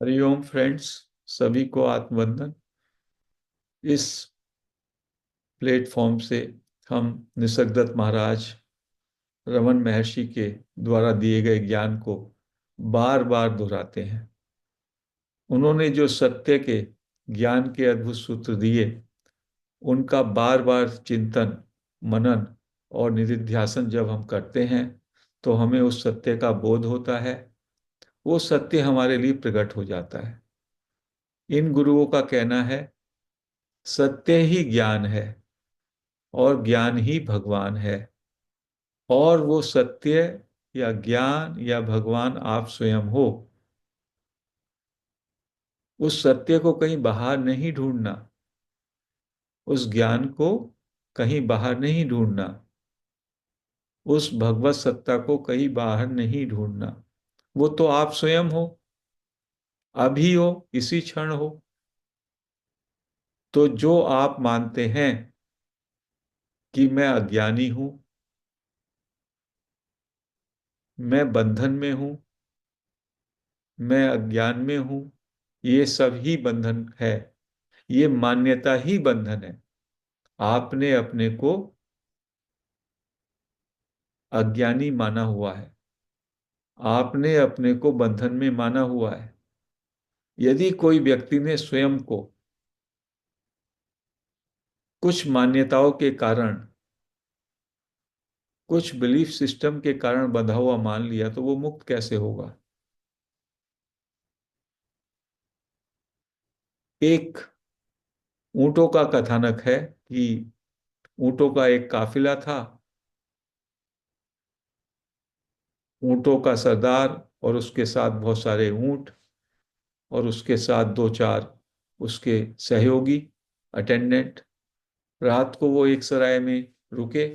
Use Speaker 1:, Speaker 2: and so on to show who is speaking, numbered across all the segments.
Speaker 1: Hariom friends. सभी को आत्मवंदन। इस प्लेटफॉर्म से हम निसर्गदत्त महाराज रमन महर्षि के द्वारा दिए गए ज्ञान को बार बार दोहराते हैं। उन्होंने जो सत्य के ज्ञान के अद्भुत सूत्र दिए, उनका बार बार चिंतन, मनन और निधिध्यासन जब हम करते हैं तो हमें उस सत्य का बोध होता है। वो सत्य हमारे लिए प्रकट हो जाता है। इन गुरुओं का कहना है, सत्य ही ज्ञान है और ज्ञान ही भगवान है। और वो सत्य या ज्ञान या भगवान आप स्वयं हो। उस सत्य को कहीं बाहर नहीं ढूंढना, उस ज्ञान को कहीं बाहर नहीं ढूंढना, उस भगवत सत्ता को कहीं बाहर नहीं ढूंढना। वो तो आप स्वयं हो, अभी हो, इसी क्षण हो। तो जो आप मानते हैं कि मैं अज्ञानी हूं, मैं बंधन में हूं, मैं अज्ञान में हूं, ये सब ही बंधन है। ये मान्यता ही बंधन है। आपने अपने को अज्ञानी माना हुआ है। आपने अपने को बंधन में माना हुआ है। यदि कोई व्यक्ति ने स्वयं को कुछ मान्यताओं के कारण, कुछ बिलीफ सिस्टम के कारण बंधा हुआ मान लिया, तो वो मुक्त कैसे होगा? एक ऊंटों का कथानक है कि ऊंटों का एक काफिला था। ऊंटों का सरदार और उसके साथ बहुत सारे ऊंट और उसके साथ दो चार उसके सहयोगी, अटेंडेंट। रात को वो एक सराय में रुके।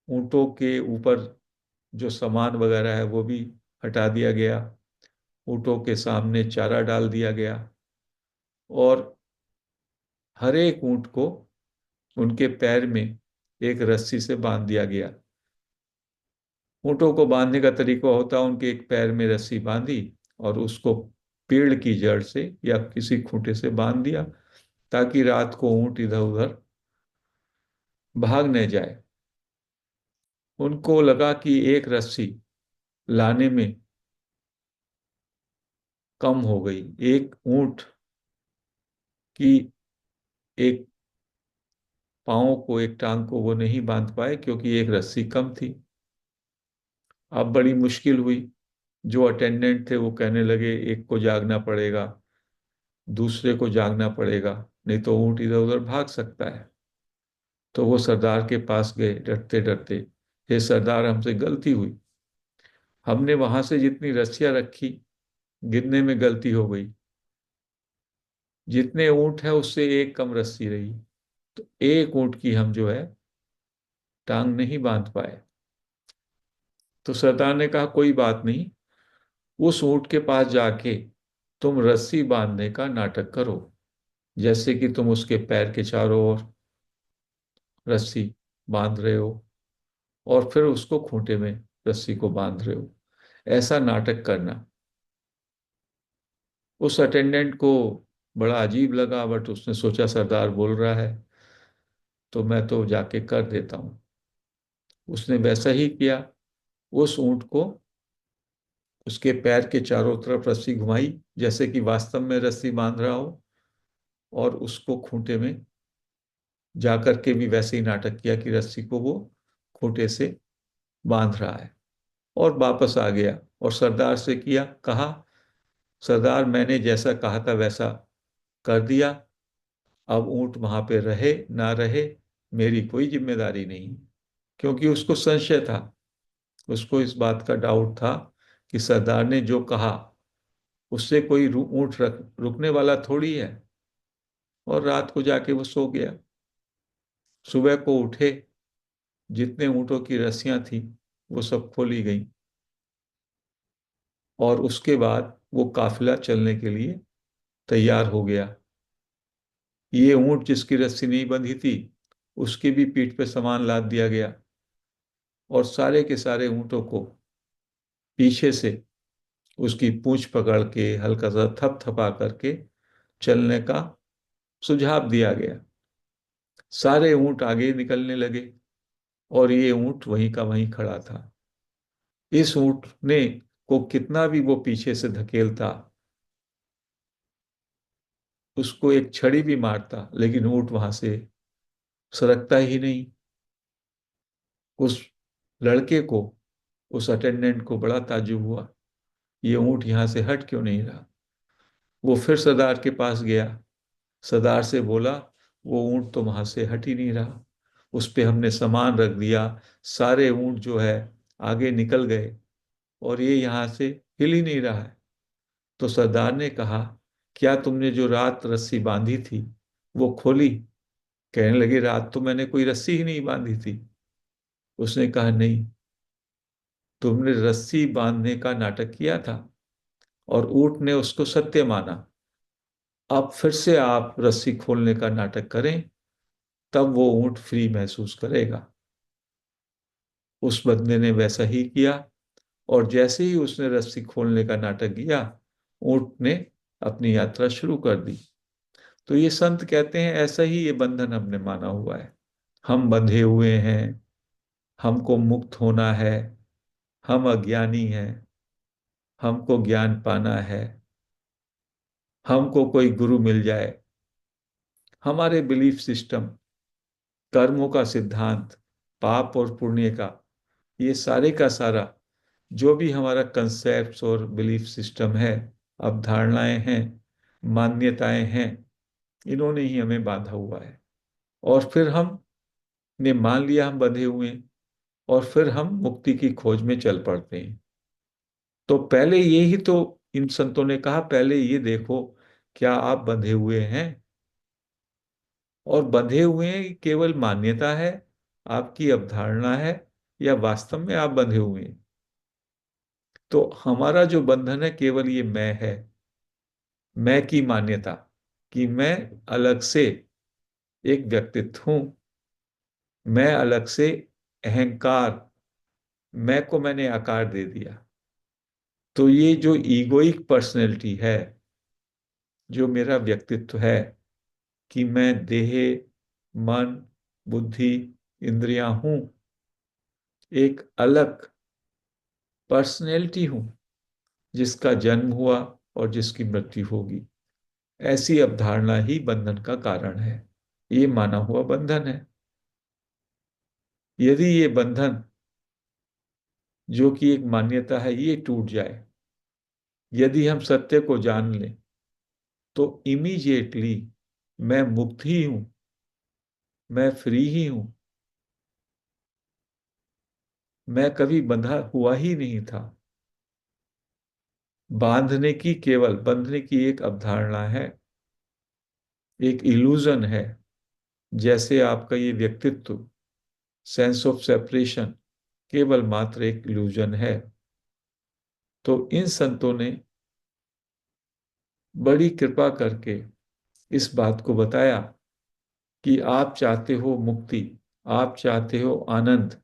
Speaker 1: ऊंटों के ऊपर जो सामान वगैरह है वो भी हटा दिया गया। ऊंटों के सामने चारा डाल दिया गया और हर एक ऊंट को उनके पैर में एक रस्सी से बांध दिया गया। ऊंटों को बांधने का तरीका होता है, उनके एक पैर में रस्सी बांधी और उसको पेड़ की जड़ से या किसी खूंटे से बांध दिया, ताकि रात को ऊंट इधर उधर भाग न जाए। उनको लगा कि एक रस्सी लाने में कम हो गई। एक ऊंट की एक पाँव को, एक टांग को वो नहीं बांध पाए क्योंकि एक रस्सी कम थी। अब बड़ी मुश्किल हुई। जो अटेंडेंट थे वो कहने लगे, एक को जागना पड़ेगा, दूसरे को जागना पड़ेगा, नहीं तो ऊंट इधर उधर भाग सकता है। तो वो सरदार के पास गए डरते डरते, हे सरदार, हमसे गलती हुई। हमने वहां से जितनी रस्सियां रखी, गिनने में गलती हो गई। जितने ऊंट है उससे एक कम रस्सी रही, तो एक ऊंट की हम जो है टांग नहीं बांध पाए। तो सरदार ने कहा, कोई बात नहीं, उस ऊंट के पास जाके तुम रस्सी बांधने का नाटक करो, जैसे कि तुम उसके पैर के चारों ओर रस्सी बांध रहे हो और फिर उसको खूंटे में रस्सी को बांध रहे हो। ऐसा नाटक करना। उस अटेंडेंट को बड़ा अजीब लगा, बट उसने सोचा सरदार बोल रहा है तो मैं तो जाके कर देता हूँ। उसने वैसा ही किया। उस ऊंट को उसके पैर के चारों तरफ रस्सी घुमाई, जैसे कि वास्तव में रस्सी बांध रहा हो, और उसको खूंटे में जाकर के भी वैसे ही नाटक किया कि रस्सी को वो खूंटे से बांध रहा है, और वापस आ गया और सरदार से कहा, सरदार, मैंने जैसा कहा था वैसा कर दिया। अब ऊंट वहां पे रहे ना रहे, मेरी कोई जिम्मेदारी नहीं। क्योंकि उसको संशय था, उसको इस बात का डाउट था कि सरदार ने जो कहा उससे कोई ऊंट रुकने वाला थोड़ी है। और रात को जाके वो सो गया। सुबह को उठे, जितने ऊंटों की रस्सियां थी वो सब खोली गई, और उसके बाद वो काफिला चलने के लिए तैयार हो गया। ये ऊंट जिसकी रस्सी नहीं बंधी थी, उसकी भी पीठ पे सामान लाद दिया गया, और सारे के सारे ऊंटों को पीछे से उसकी पूंछ पकड़ के हल्का सा थपथपा करके चलने का सुझाव दिया गया। सारे ऊंट आगे निकलने लगे और ये ऊंट वहीं का वहीं खड़ा था। इस ऊंट ने को कितना भी वो पीछे से धकेलता, उसको एक छड़ी भी मारता, लेकिन ऊंट वहां से सरकता ही नहीं। उस लड़के को, उस अटेंडेंट को बड़ा ताज्जुब हुआ, ये ऊंट यहां से हट क्यों नहीं रहा। वो फिर सरदार के पास गया, सरदार से बोला, वो ऊंट तो वहां से हट ही नहीं रहा, उस पे हमने सामान रख दिया, सारे ऊंट जो है आगे निकल गए और ये यहां से हिल ही नहीं रहा है। तो सरदार ने कहा, क्या तुमने जो रात रस्सी बांधी थी वो खोली। कहने लगे, रात तो मैंने कोई रस्सी ही नहीं बांधी थी। उसने कहा, नहीं, तुमने रस्सी बांधने का नाटक किया था और ऊंट ने उसको सत्य माना। अब फिर से आप रस्सी खोलने का नाटक करें, तब वो ऊंट फ्री महसूस करेगा। उस बंदे ने वैसा ही किया और जैसे ही उसने रस्सी खोलने का नाटक किया, ऊंट ने अपनी यात्रा शुरू कर दी। तो ये संत कहते हैं, ऐसा ही ये बंधन हमने माना हुआ है। हम बंधे हुए हैं, हमको मुक्त होना है, हम अज्ञानी हैं, हमको ज्ञान पाना है, हमको कोई गुरु मिल जाए। हमारे बिलीफ सिस्टम, कर्मों का सिद्धांत, पाप और पुण्य का, ये सारे का सारा जो भी हमारा कंसेप्ट और बिलीफ सिस्टम है, अवधारणाएं हैं, मान्यताएं हैं, इन्होंने ही हमें बांधा हुआ है। और फिर हम ने मान लिया हम बंधे हुए हैं और फिर हम मुक्ति की खोज में चल पड़ते हैं। तो पहले ये ही तो, इन संतों ने कहा, पहले ये देखो, क्या आप बंधे हुए हैं। और बंधे हुए हैं केवल मान्यता है, आपकी अवधारणा है, या वास्तव में आप बंधे हुए हैं। तो हमारा जो बंधन है केवल ये मैं है, मैं की मान्यता, कि मैं अलग से एक व्यक्तित्व हूं, मैं अलग से अहंकार, मैं को मैंने आकार दे दिया। तो ये जो ईगोइक पर्सनैलिटी है, जो मेरा व्यक्तित्व है, कि मैं देह, मन, बुद्धि, इंद्रियां हूं, एक अलग पर्सनैलिटी हूं, जिसका जन्म हुआ और जिसकी मृत्यु होगी, ऐसी अवधारणा ही बंधन का कारण है। ये माना हुआ बंधन है। यदि ये बंधन, जो कि एक मान्यता है, ये टूट जाए, यदि हम सत्य को जान लें, तो इमीडिएटली मैं मुक्त ही हूं, मैं फ्री ही हूं, मैं कभी बंधा हुआ ही नहीं था। बांधने की, केवल बंधने की एक अवधारणा है, एक इल्यूजन है। जैसे आपका ये व्यक्तित्व, सेंस ऑफ सेपरेशन, केवल मात्र एक इल्यूजन है। तो इन संतों ने बड़ी कृपा करके इस बात को बताया कि आप चाहते हो मुक्ति, आप चाहते हो आनंद,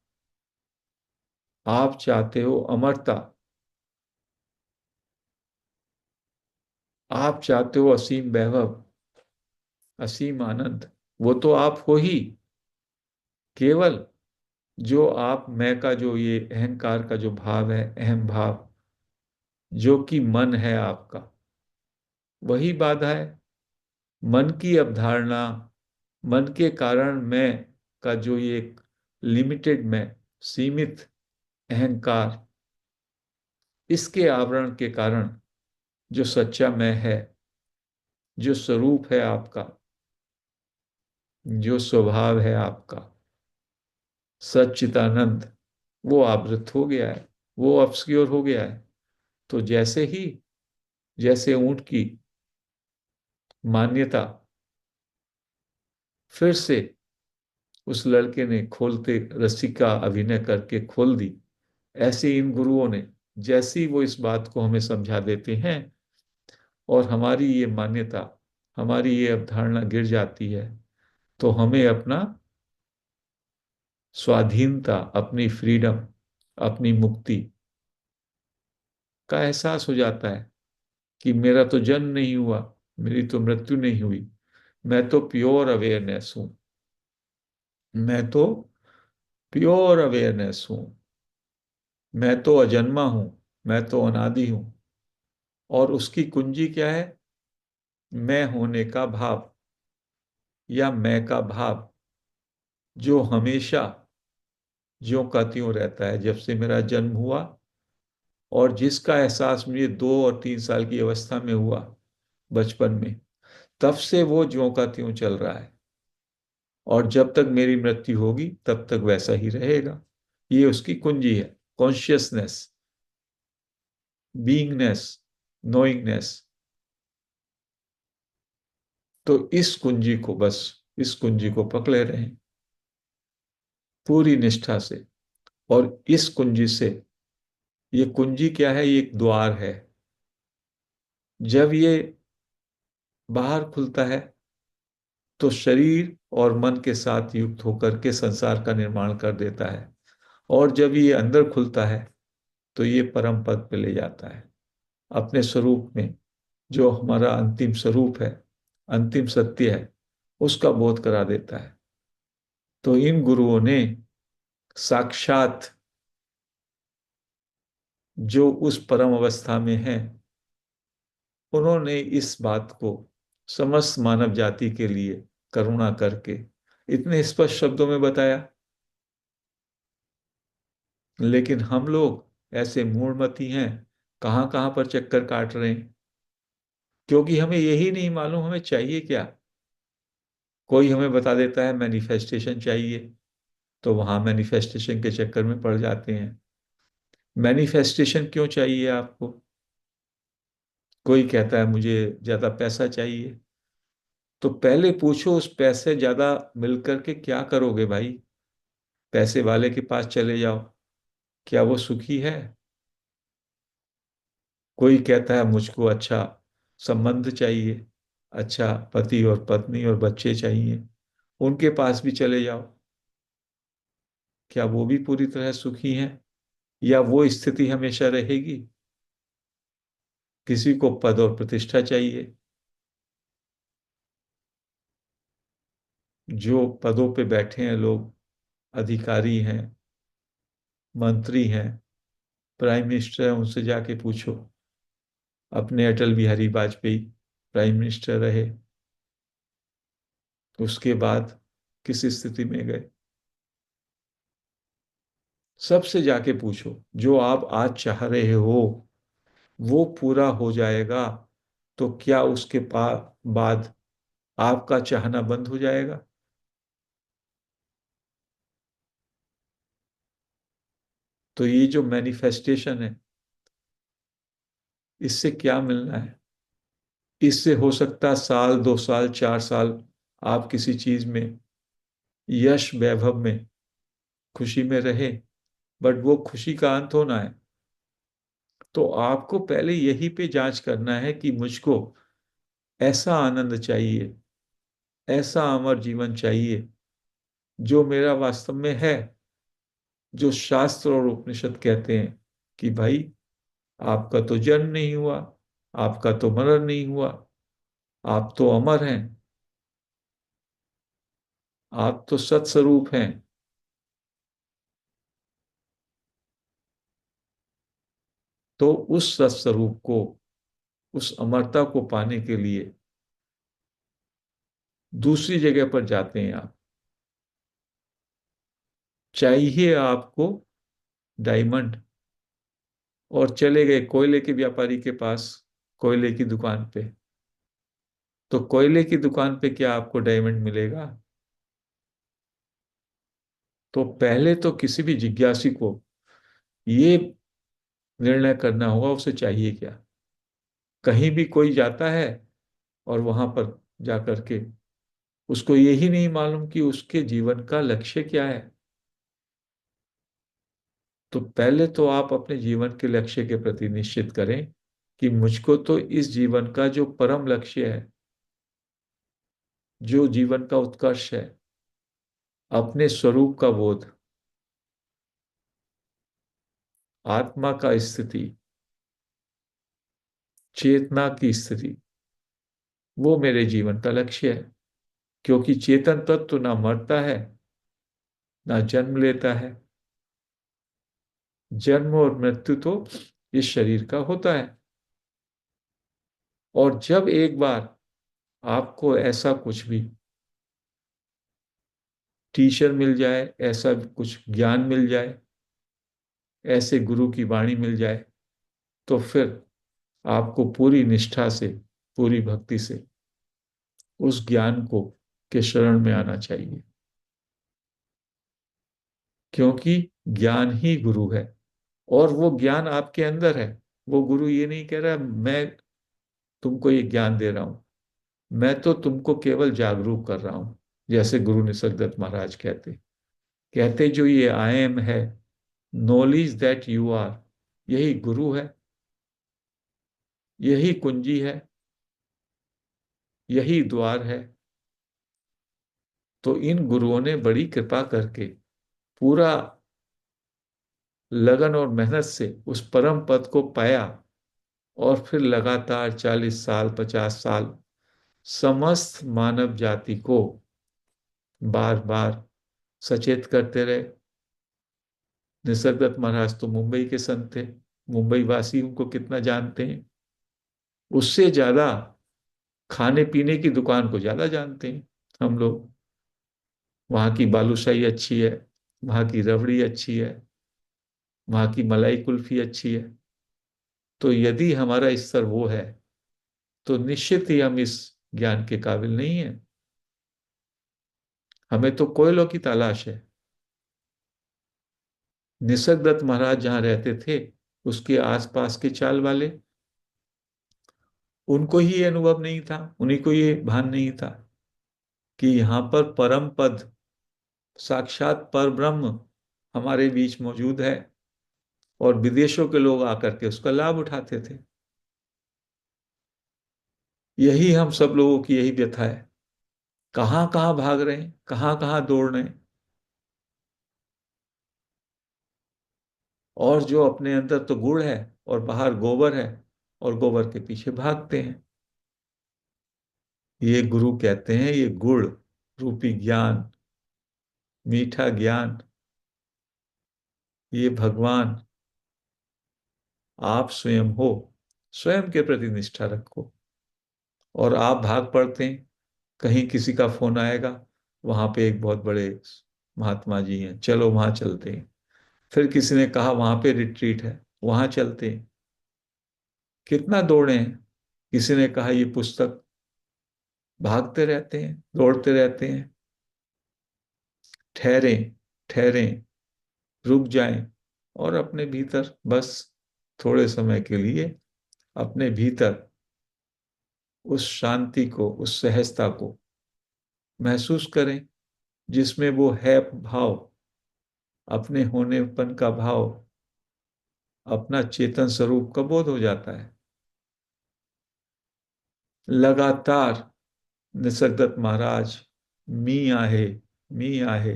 Speaker 1: आप चाहते हो अमरता, आप चाहते हो असीम वैभव, असीम आनंद, वो तो आप हो ही। केवल जो आप मैं का, जो ये अहंकार का जो भाव है, अहम भाव, जो कि मन है आपका, वही बाधा है। मन की अवधारणा, मन के कारण मैं का जो ये लिमिटेड मैं, सीमित अहंकार, इसके आवरण के कारण जो सच्चा मैं है, जो स्वरूप है आपका, जो स्वभाव है आपका, सच्चिदानंद, वो आवृत हो गया है, वो ऑब्सक्योर हो गया है। तो जैसे ऊंट की मान्यता फिर से उस लड़के ने खोलते, रस्सी का अभिनय करके खोल दी, ऐसे इन गुरुओं ने, जैसी वो इस बात को हमें समझा देते हैं और हमारी ये मान्यता, हमारी ये अवधारणा गिर जाती है, तो हमें अपना स्वाधीनता, अपनी फ्रीडम, अपनी मुक्ति का एहसास हो जाता है कि मेरा तो जन्म नहीं हुआ, मेरी तो मृत्यु नहीं हुई, मैं तो प्योर अवेयरनेस हूं, मैं तो प्योर अवेयरनेस हूं, मैं तो अजन्मा हूं, मैं तो अनादि हूं। और उसकी कुंजी क्या है? मैं होने का भाव, या मैं का भाव, जो हमेशा ज्यों का त्यों रहता है जब से मेरा जन्म हुआ, और जिसका एहसास मुझे 2 और 3 साल की अवस्था में हुआ, बचपन में, तब से वो ज्यों का त्यों चल रहा है, और जब तक मेरी मृत्यु होगी तब तक वैसा ही रहेगा। ये उसकी कुंजी है, कॉन्शियसनेस, बीइंगनेस, नोइंगनेस। तो इस कुंजी को, बस इस कुंजी को पकड़े रहें पूरी निष्ठा से। और इस कुंजी से, ये कुंजी क्या है? ये एक द्वार है। जब ये बाहर खुलता है तो शरीर और मन के साथ युक्त होकर के संसार का निर्माण कर देता है, और जब ये अंदर खुलता है तो ये परम पद पे ले जाता है, अपने स्वरूप में, जो हमारा अंतिम स्वरूप है, अंतिम सत्य है, उसका बोध करा देता है। तो इन गुरुओं ने साक्षात जो उस परम अवस्था में है, उन्होंने इस बात को समस्त मानव जाति के लिए करुणा करके इतने स्पष्ट शब्दों में बताया। लेकिन हम लोग ऐसे मूढ़मती हैं, कहाँ कहाँ पर चक्कर काट रहे हैं, क्योंकि हमें यही नहीं मालूम हमें चाहिए क्या। कोई हमें बता देता है मैनिफेस्टेशन चाहिए, तो वहां मैनिफेस्टेशन के चक्कर में पड़ जाते हैं। मैनिफेस्टेशन क्यों चाहिए आपको? कोई कहता है मुझे ज्यादा पैसा चाहिए, तो पहले पूछो उस पैसे ज्यादा मिलकर के क्या करोगे भाई? पैसे वाले के पास चले जाओ, क्या वो सुखी है? कोई कहता है मुझको अच्छा संबंध चाहिए, अच्छा पति और पत्नी और बच्चे चाहिए, उनके पास भी चले जाओ, क्या वो भी पूरी तरह सुखी हैं? या वो स्थिति हमेशा रहेगी? किसी को पद और प्रतिष्ठा चाहिए, जो पदों पे बैठे हैं लोग, अधिकारी हैं, मंत्री हैं, प्राइम मिनिस्टर हैं, उनसे जाके पूछो। अपने अटल बिहारी वाजपेयी प्राइम मिनिस्टर रहे, तो उसके बाद किस स्थिति में गए? सबसे जाके पूछो। जो आप आज चाह रहे हो वो पूरा हो जाएगा, तो क्या उसके बाद आपका चाहना बंद हो जाएगा? तो ये जो मैनिफेस्टेशन है, इससे क्या मिलना है? इससे हो सकता है साल, 2 साल, 4 साल आप किसी चीज में, यश वैभव में, खुशी में रहे, बट वो खुशी का अंत होना है। तो आपको पहले यही पे जांच करना है कि मुझको ऐसा आनंद चाहिए, ऐसा अमर जीवन चाहिए, जो मेरा वास्तव में है, जो शास्त्र और उपनिषद कहते हैं कि भाई आपका तो जन्म नहीं हुआ, आपका तो मरण नहीं हुआ, आप तो अमर हैं, आप तो सत्स्वरूप हैं। तो उस सत्स्वरूप को, उस अमरता को पाने के लिए दूसरी जगह पर जाते हैं आप। चाहिए आपको डायमंड, और चले गए कोयले के व्यापारी के पास, कोयले की दुकान पे। तो कोयले की दुकान पे क्या आपको डायमंड मिलेगा? तो पहले तो किसी भी जिज्ञासी को ये निर्णय करना होगा उसे चाहिए क्या। कहीं भी कोई जाता है और वहां पर जाकर के उसको यही नहीं मालूम कि उसके जीवन का लक्ष्य क्या है। तो पहले तो आप अपने जीवन के लक्ष्य के प्रति निश्चित करें कि मुझको तो इस जीवन का जो परम लक्ष्य है, जो जीवन का उत्कर्ष है, अपने स्वरूप का बोध, , आत्मा का स्थिति, चेतना की स्थिति, वो मेरे जीवन का लक्ष्य है। क्योंकि चेतन तत्व तो ना मरता है, ना जन्म लेता है। जन्म और मृत्यु तो इस शरीर का होता है। और जब एक बार आपको ऐसा कुछ भी टीचर मिल जाए, ऐसा कुछ ज्ञान मिल जाए, ऐसे गुरु की वाणी मिल जाए, तो फिर आपको पूरी निष्ठा से, पूरी भक्ति से उस ज्ञान को के शरण में आना चाहिए। क्योंकि ज्ञान ही गुरु है, और वो ज्ञान आपके अंदर है। वो गुरु ये नहीं कह रहा मैं तुमको ये ज्ञान दे रहा हूं, मैं तो तुमको केवल जागरूक कर रहा हूं। जैसे गुरु निसर्गदत्त महाराज कहते कहते जो ये आई एम है, नॉलेज दैट यू आर, यही गुरु है, यही कुंजी है, यही द्वार है। तो इन गुरुओं ने बड़ी कृपा करके पूरा लगन और मेहनत से उस परम पद को पाया, और फिर लगातार 40 साल 50 साल समस्त मानव जाति को बार बार सचेत करते रहे। निसर्गदत्त महाराज तो मुंबई के संत थे, मुंबई वासी उनको कितना जानते हैं, उससे ज्यादा खाने पीने की दुकान को ज्यादा जानते हैं हम लोग। वहां की बालूशाही अच्छी है, वहां की रबड़ी अच्छी है, वहां की मलाई कुल्फी अच्छी है। तो यदि हमारा स्तर वो है, तो निश्चित ही हम इस ज्ञान के काबिल नहीं है। हमें तो कोयलों की तलाश है। निसर्गदत्त महाराज जहां रहते थे, उसके आसपास के चाल वाले, उनको ही ये अनुभव नहीं था, उन्हीं को ये भान नहीं था कि यहाँ पर परम पद, साक्षात पर ब्रह्म हमारे बीच मौजूद है, और विदेशों के लोग आकर के उसका लाभ उठाते थे। यही हम सब लोगों की यही व्यथा है। कहाँ कहाँ भाग रहे हैं, कहाँ कहाँ दौड़ रहे हैं, और जो अपने अंदर तो गुड़ है और बाहर गोबर है, और गोबर के पीछे भागते हैं। ये गुरु कहते हैं ये गुड़ रूपी ज्ञान, मीठा ज्ञान, ये भगवान आप स्वयं हो। स्वयं के प्रति निष्ठा रखो। और आप भाग पड़ते हैं, कहीं किसी का फोन आएगा, वहां पे एक बहुत बड़े महात्मा जी हैं, चलो वहां चलते हैं। फिर किसी ने कहा वहां पे रिट्रीट है, वहां चलते हैं। कितना दौड़े हैं। किसी ने कहा ये पुस्तक, भागते रहते हैं, दौड़ते रहते हैं। ठहरें, ठहरें, रुक जाएं, और अपने भीतर बस थोड़े समय के लिए अपने भीतर उस शांति को, उस सहजता को महसूस करें, जिसमें वो है भाव, अपने होनेपन का भाव, अपना चेतन स्वरूप का बोध हो जाता है। लगातार निसर्गदत्त महाराज मी आहे, मी आहे,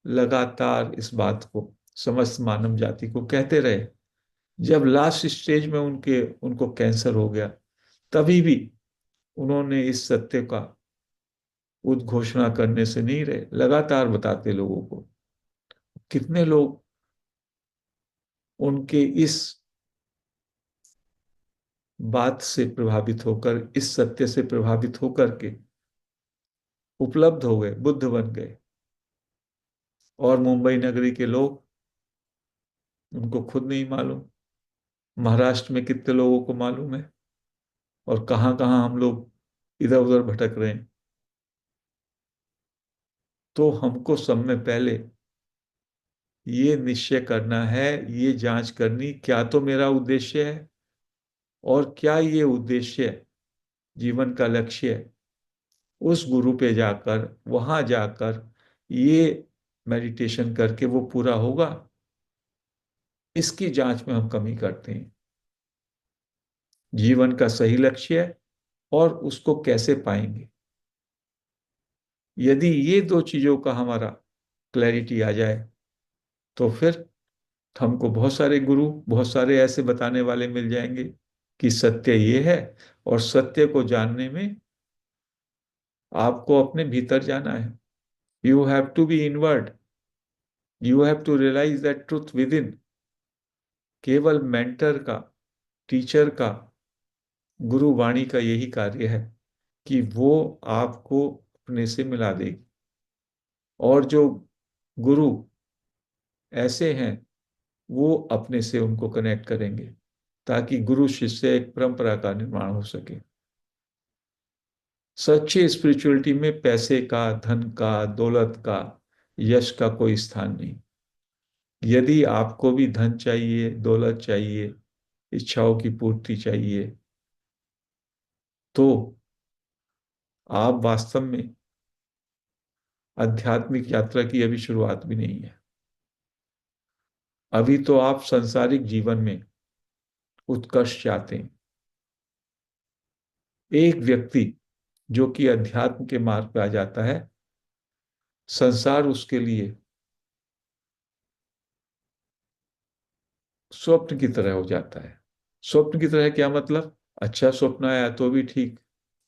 Speaker 1: लगातार इस बात को समस्त मानव जाति को कहते रहे। जब लास्ट स्टेज में उनको कैंसर हो गया, तभी भी उन्होंने इस सत्य का उद्घोषणा करने से नहीं रहे, लगातार बताते लोगों को। कितने लोग उनके इस बात से प्रभावित होकर, इस सत्य से प्रभावित होकर के उपलब्ध हो गए, बुद्ध बन गए। और मुंबई नगरी के लोग, उनको खुद नहीं मालूम, महाराष्ट्र में कितने लोगों को मालूम है, और कहाँ कहाँ हम लोग इधर उधर भटक रहे हैं। तो हमको सब में पहले ये निश्चय करना है, ये जांच करनी, क्या तो मेरा उद्देश्य है, और क्या ये उद्देश्य जीवन का लक्ष्य है उस गुरु पे जाकर, वहां जाकर ये मेडिटेशन करके वो पूरा होगा। इसकी जांच में हम कमी करते हैं। जीवन का सही लक्ष्य है, और उसको कैसे पाएंगे। यदि ये दो चीजों का हमारा क्लैरिटी आ जाए, तो फिर हमको बहुत सारे गुरु, बहुत सारे ऐसे बताने वाले मिल जाएंगे कि सत्य ये है, और सत्य को जानने में आपको अपने भीतर जाना है। You have to be inward, you have to realize that truth within. केवल मेंटर का, टीचर का, गुरु वाणी का यही कार्य है कि वो आपको अपने से मिला देगी। और जो गुरु ऐसे हैं, वो अपने से उनको कनेक्ट करेंगे, ताकि गुरु शिष्य एक परंपरा का निर्माण हो सके। सच्ची स्पिरिचुअलिटी में पैसे का, धन का, दौलत का, यश का कोई स्थान नहीं। यदि आपको भी धन चाहिए, दौलत चाहिए, इच्छाओं की पूर्ति चाहिए, तो आप वास्तव में आध्यात्मिक यात्रा की अभी शुरुआत भी नहीं है। अभी तो आप सांसारिक जीवन में उत्कर्ष चाहते हैं। एक व्यक्ति जो कि अध्यात्म के मार्ग पे आ जाता है, संसार उसके लिए स्वप्न की तरह हो जाता है। स्वप्न की तरह क्या मतलब? अच्छा स्वप्न आया तो भी ठीक,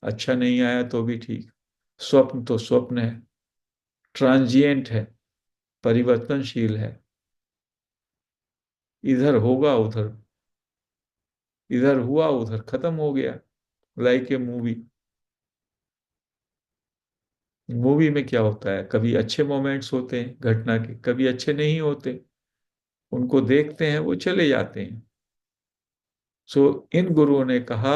Speaker 1: अच्छा नहीं आया तो भी ठीक। स्वप्न तो स्वप्न है, ट्रांजिएंट है, परिवर्तनशील है। इधर होगा उधर, इधर हुआ उधर खत्म हो गया। Like a movie. मूवी में क्या होता है, कभी अच्छे मोमेंट्स होते हैं घटना के, कभी अच्छे नहीं होते। उनको देखते हैं, वो चले जाते हैं। सो इन गुरुओं ने कहा,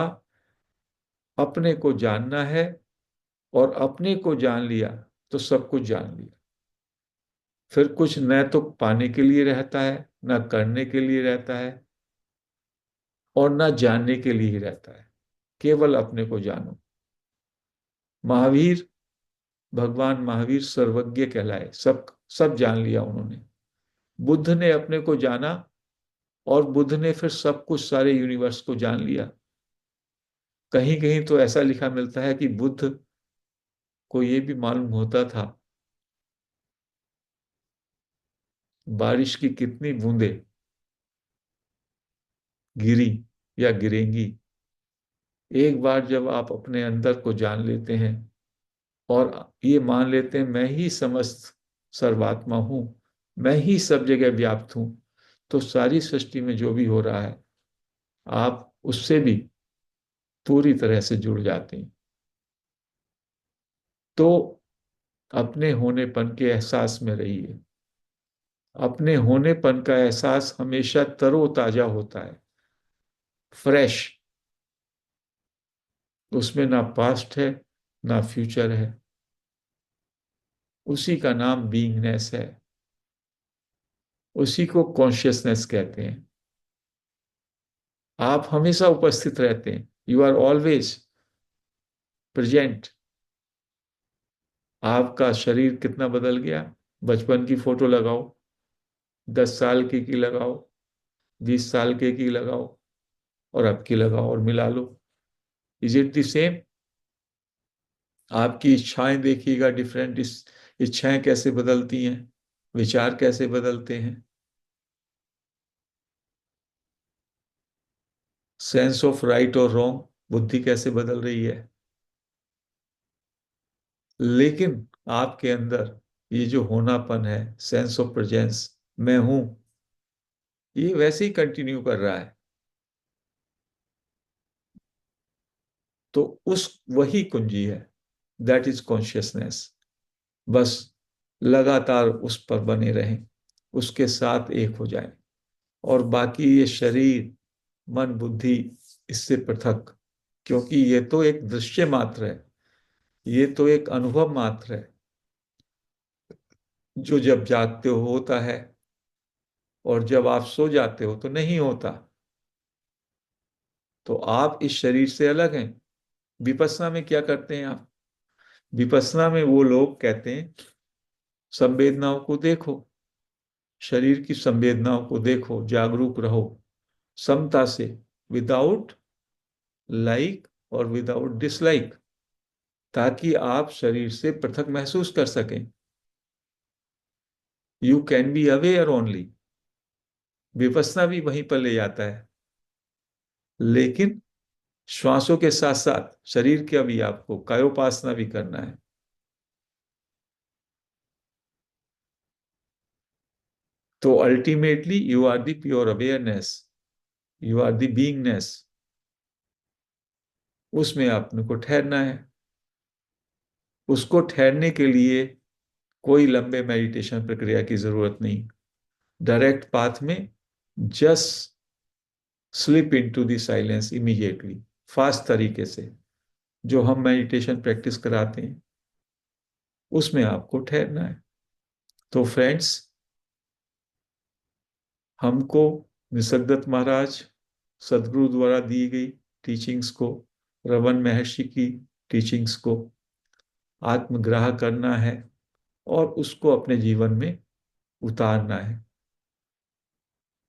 Speaker 1: अपने को जानना है, और अपने को जान लिया तो सब कुछ जान लिया। फिर कुछ न तो पाने के लिए रहता है, न करने के लिए रहता है, और न जानने के लिए ही रहता है। केवल अपने को जानो। महावीर, भगवान महावीर सर्वज्ञ कहलाए, सब सब जान लिया उन्होंने। बुद्ध ने अपने को जाना, और बुद्ध ने फिर सब कुछ, सारे यूनिवर्स को जान लिया। कहीं कहीं तो ऐसा लिखा मिलता है कि बुद्ध को यह भी मालूम होता था बारिश की कितनी बूंदें गिरी या गिरेंगी। एक बार जब आप अपने अंदर को जान लेते हैं, और ये मान लेते हैं मैं ही समस्त सर्वात्मा हूं, मैं ही सब जगह व्याप्त हूं, तो सारी सृष्टि में जो भी हो रहा है, आप उससे भी पूरी तरह से जुड़ जाते हैं। तो अपने होनेपन के एहसास में रहिए। अपने होनेपन का एहसास हमेशा तरोताजा होता है, फ्रेश। उसमें ना पास्ट है, ना फ्यूचर है। उसी का नाम बीइंगनेस है। उसी को कॉन्शियसनेस कहते हैं। आप हमेशा उपस्थित रहते हैं, यू आर ऑलवेज प्रेजेंट। आपका शरीर कितना बदल गया? बचपन की फोटो लगाओ, 10 साल की लगाओ, 20 साल की लगाओ, और अब की लगाओ, और मिला लो। Is it the same? आपकी इच्छाएं देखिएगा, डिफरेंट इच्छाएं कैसे बदलती हैं, विचार कैसे बदलते हैं, सेंस ऑफ राइट और रॉन्ग, बुद्धि कैसे बदल रही है। लेकिन आपके अंदर ये जो होनापन है, सेंस ऑफ प्रेजेंस, मैं हूं, ये वैसे ही कंटिन्यू कर रहा है। तो उस वही कुंजी है, दैट इज कॉन्शियसनेस। बस लगातार उस पर बने रहें, उसके साथ एक हो जाएं। और बाकी ये शरीर, मन, बुद्धि, इससे पृथक, क्योंकि ये तो एक दृश्य मात्र है, ये तो एक अनुभव मात्र है, जो जब जागते हो होता है, और जब आप सो जाते हो तो नहीं होता। तो आप इस शरीर से अलग हैं। विपश्यना में क्या करते हैं आप? विपश्यना में वो लोग कहते हैं, संवेदनाओं को देखो, शरीर की संवेदनाओं को देखो, जागरूक रहो समता से, विदाउट लाइक और विदाउट डिसलाइक, ताकि आप शरीर से पृथक महसूस कर सकें। You can be aware only. Vipassana भी वहीं पर ले जाता है, लेकिन श्वासों के साथ साथ शरीर का भी आपको कायोपासना भी करना है। तो ultimately you are the pure awareness, you are the beingness, उसमें आपने को ठहरना है। उसको ठहरने के लिए कोई लंबे मेडिटेशन प्रक्रिया की जरूरत नहीं। डायरेक्ट पाथ में just slip into the silence immediately, fast तरीके से जो हम मेडिटेशन प्रैक्टिस कराते हैं उसमें आपको ठहरना है। तो फ्रेंड्स, हमको निसर्गदत्त महाराज सदगुरु द्वारा दी गई टीचिंग्स को, रमन महर्षि की टीचिंग्स को आत्मग्रह करना है और उसको अपने जीवन में उतारना है।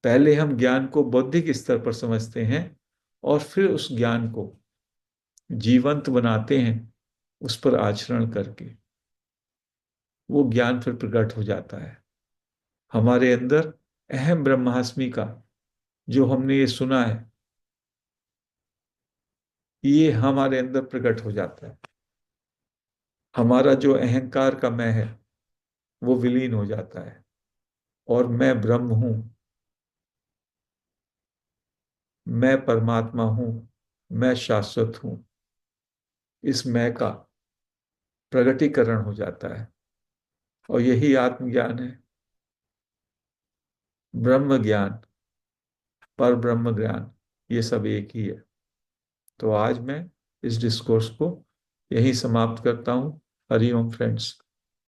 Speaker 1: पहले हम ज्ञान को बौद्धिक स्तर पर समझते हैं और फिर उस ज्ञान को जीवंत बनाते हैं उस पर आचरण करके। वो ज्ञान फिर प्रकट हो जाता है हमारे अंदर। अहम ब्रह्मास्मि का जो हमने ये सुना है, ये हमारे अंदर प्रकट हो जाता है। हमारा जो अहंकार का मैं है वो विलीन हो जाता है और मैं ब्रह्म हूं, मैं परमात्मा हूं, मैं शाश्वत हूं, इस मैं का प्रगटीकरण हो जाता है। और यही आत्मज्ञान है, ब्रह्म ज्ञान, पर ब्रह्म ज्ञान, ये सब एक ही है। तो आज मैं इस डिस्कोर्स को यहीं समाप्त करता हूं। हरि ओम फ्रेंड्स।